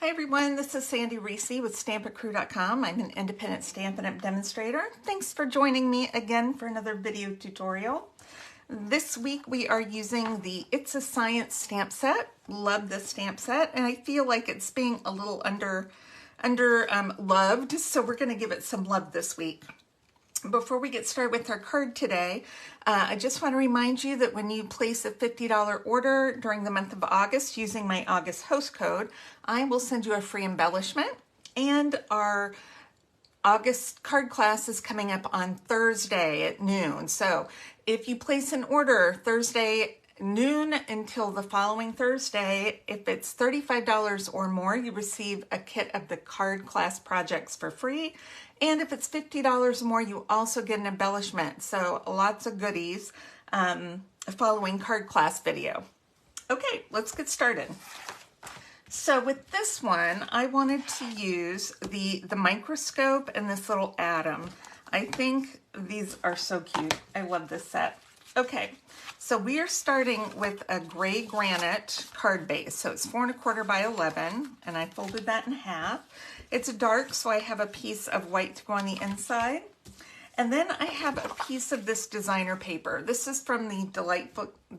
Hi everyone, this is Sandy Reese with StampItCrew.com. I'm an independent Stampin' Up! Demonstrator. Thanks for joining me again for another video tutorial. This week we are using the It's a Science stamp set. Love this stamp set, and I feel like it's being a little loved, so we're going to give it some love this week. Before we get started with our card today, I just want to remind you that when you place a $50 order during the month of August using my August Host Code, I will send you a free embellishment. And our August card class is coming up on Thursday at noon. So if you place an order Thursday noon until the following Thursday, if it's $35 or more, you receive a kit of the card class projects for free. And if it's $50 or more, you also get an embellishment. So lots of goodies following card class video. Okay, let's get started. So with this one, I wanted to use the microscope and this little atom. I think these are so cute. I love this set. Okay, so we are starting with a gray granite card base. So it's 4 1/4 by 11, and I folded that in half. It's dark, so I have a piece of white to go on the inside. And then I have a piece of this designer paper. This is from the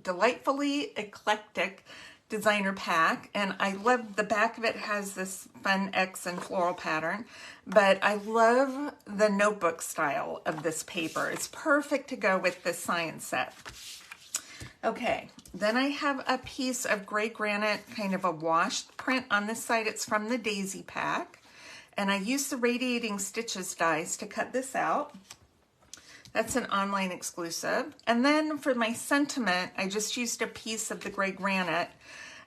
Delightfully Eclectic designer pack, and I love the back of it. Has this fun X and floral pattern, but I love the notebook style of this paper. It's perfect to go with this science set. Okay, then I have a piece of gray granite, kind of a washed print on this side. It's from the Daisy pack, and I used the Radiating Stitches dies to cut this out. That's an online exclusive. And then for my sentiment, I just used a piece of the gray granite,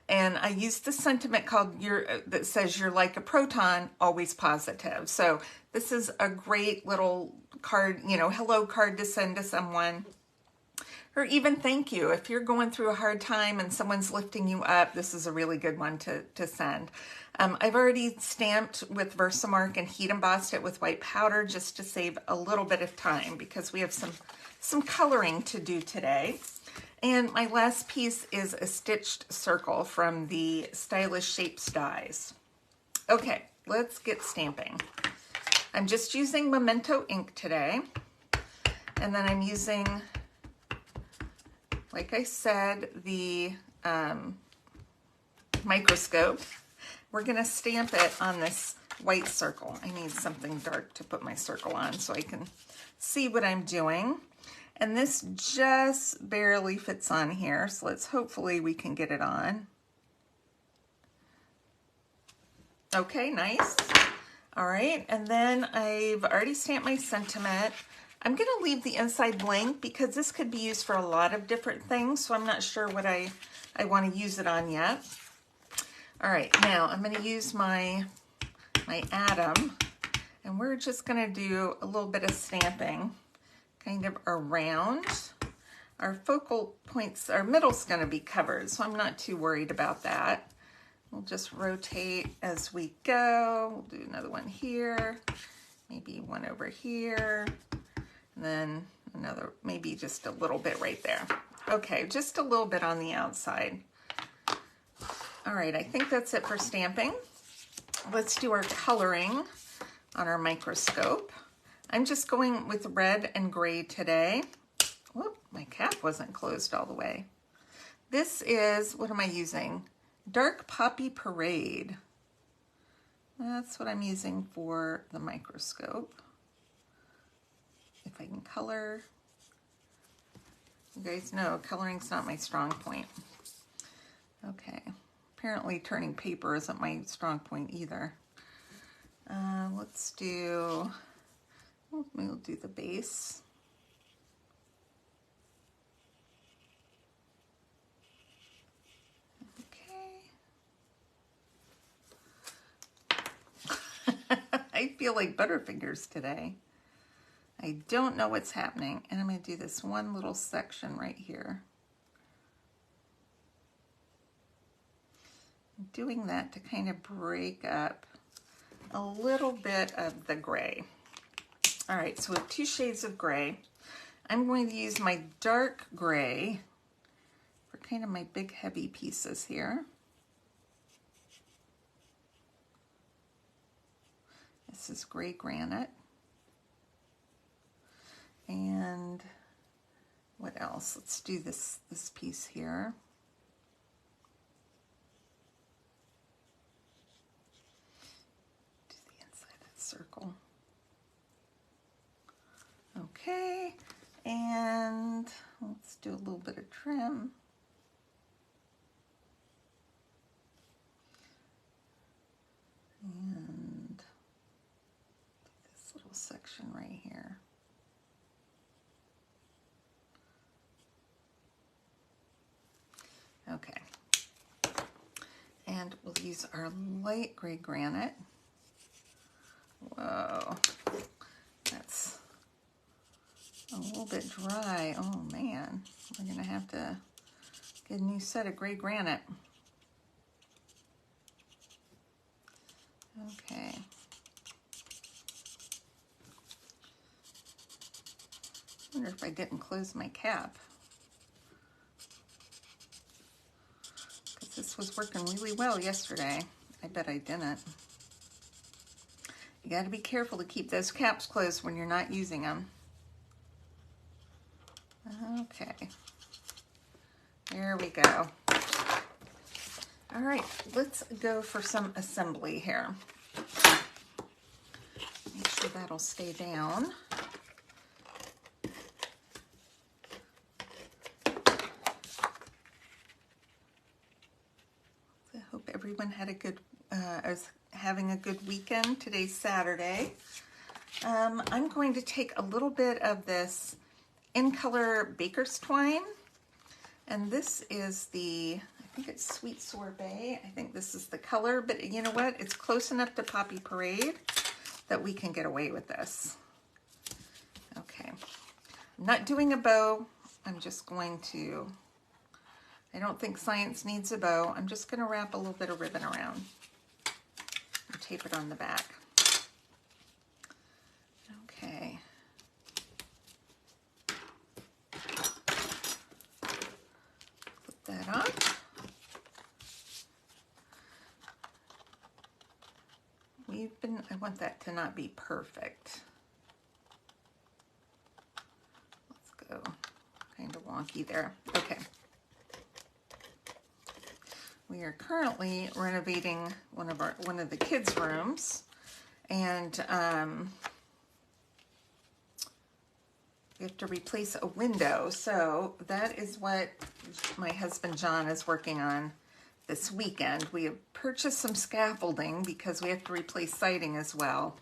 and I used the sentiment that says "You're like a proton, always positive." So this is a great little card, hello card to send to someone, or even thank you. If you're going through a hard time and someone's lifting you up, this is a really good one to send. I've already stamped with Versamark and heat embossed it with white powder just to save a little bit of time because we have some coloring to do today. And my last piece is a stitched circle from the Stylish Shapes dies. Okay, let's get stamping. I'm just using Memento ink today, and then I'm using, like I said, the microscope. We're going to stamp it on this white circle. I need something dark to put my circle on so I can see what I'm doing. And this just barely fits on here, so hopefully we can get it on. Okay, nice. All right, and then I've already stamped my sentiment. I'm going to leave the inside blank because this could be used for a lot of different things, so I'm not sure what I want to use it on yet. All right, now I'm going to use my atom, and we're just going to do a little bit of stamping kind of around. Our focal points, our middle's going to be covered, so I'm not too worried about that. We'll just rotate as we go. We'll do another one here, maybe one over here, and then another, maybe just a little bit right there. Okay, just a little bit on the outside. All right, I think that's it for stamping. Let's do our coloring on our microscope. I'm just going with red and gray today. Whoop, my cap wasn't closed all the way. This is, what am I using? Dark Poppy Parade. That's what I'm using for the microscope. If I can color. You guys know coloring's not my strong point. Okay. Apparently turning paper isn't my strong point either. Let's do, we'll do the base. Okay. I feel like Butterfingers today. I don't know what's happening, and I'm going to do this one little section right here. Doing that to kind of break up a little bit of the gray. All right, so with 2 shades of gray, I'm going to use my dark gray for kind of my big heavy pieces here. This is gray granite. And what else? Let's do this piece here. Do the inside of the circle. Okay, and let's do a little bit of trim. And this little section right here. Okay, and we'll use our light gray granite. Whoa, that's a little bit dry. Oh man, we're gonna have to get a new set of gray granite. Okay. I wonder if I didn't close my cap. Because this was working really well yesterday. I bet I didn't. You got to be careful to keep those caps closed when you're not using them. Okay. There we go. All right, let's go for some assembly here. Make sure that'll stay down. I hope everyone had a good, is having a good weekend. Today's Saturday. I'm going to take a little bit of this In Color Baker's Twine, and this is the, I think it's Sweet Sorbet. I think this is the color, but you know what? It's close enough to Poppy Parade that we can get away with this. Okay, I'm not doing a bow. I'm just going to, I don't think science needs a bow. I'm just gonna wrap a little bit of ribbon around and tape it on the back. Okay. Put that on. I want that to not be perfect. Let's go kind of wonky there. Okay. We are currently renovating one of the kids' rooms, and we have to replace a window. So that is what my husband John is working on this weekend. We have purchased some scaffolding because we have to replace siding as well.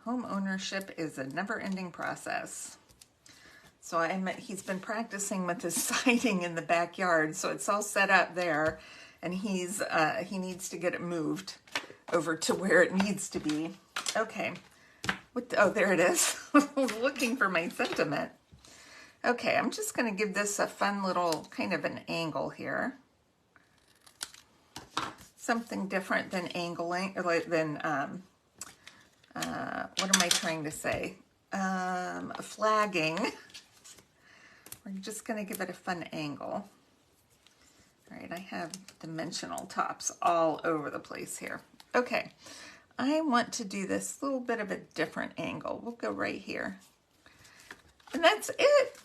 Home ownership is a never-ending process. So he's been practicing with his siding in the backyard, so it's all set up there, and he needs to get it moved over to where it needs to be. Okay. Oh, there it is. Looking for my sentiment. Okay, I'm just going to give this a fun little kind of an angle here. Something different than angling, or than, what am I trying to say? Flagging. We're just going to give it a fun angle. All right, I have dimensional tops all over the place here. Okay, I want to do this little bit of a different angle. We'll go right here. And that's it.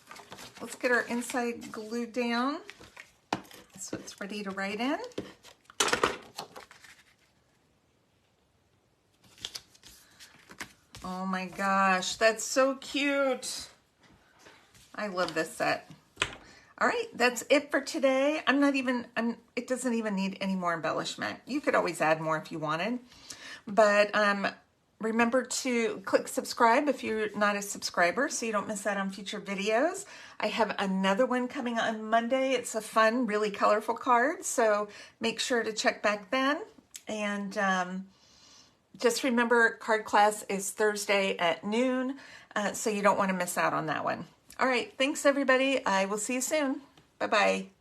Let's get our inside glued down so it's ready to write in. Oh my gosh, that's so cute. I love this set. All right, that's it for today. It doesn't even need any more embellishment. You could always add more if you wanted. But remember to click subscribe if you're not a subscriber so you don't miss out on future videos. I have another one coming on Monday. It's a fun, really colorful card, so make sure to check back then. And just remember, card class is Thursday at noon, so you don't want to miss out on that one. All right, thanks everybody. I will see you soon. Bye-bye.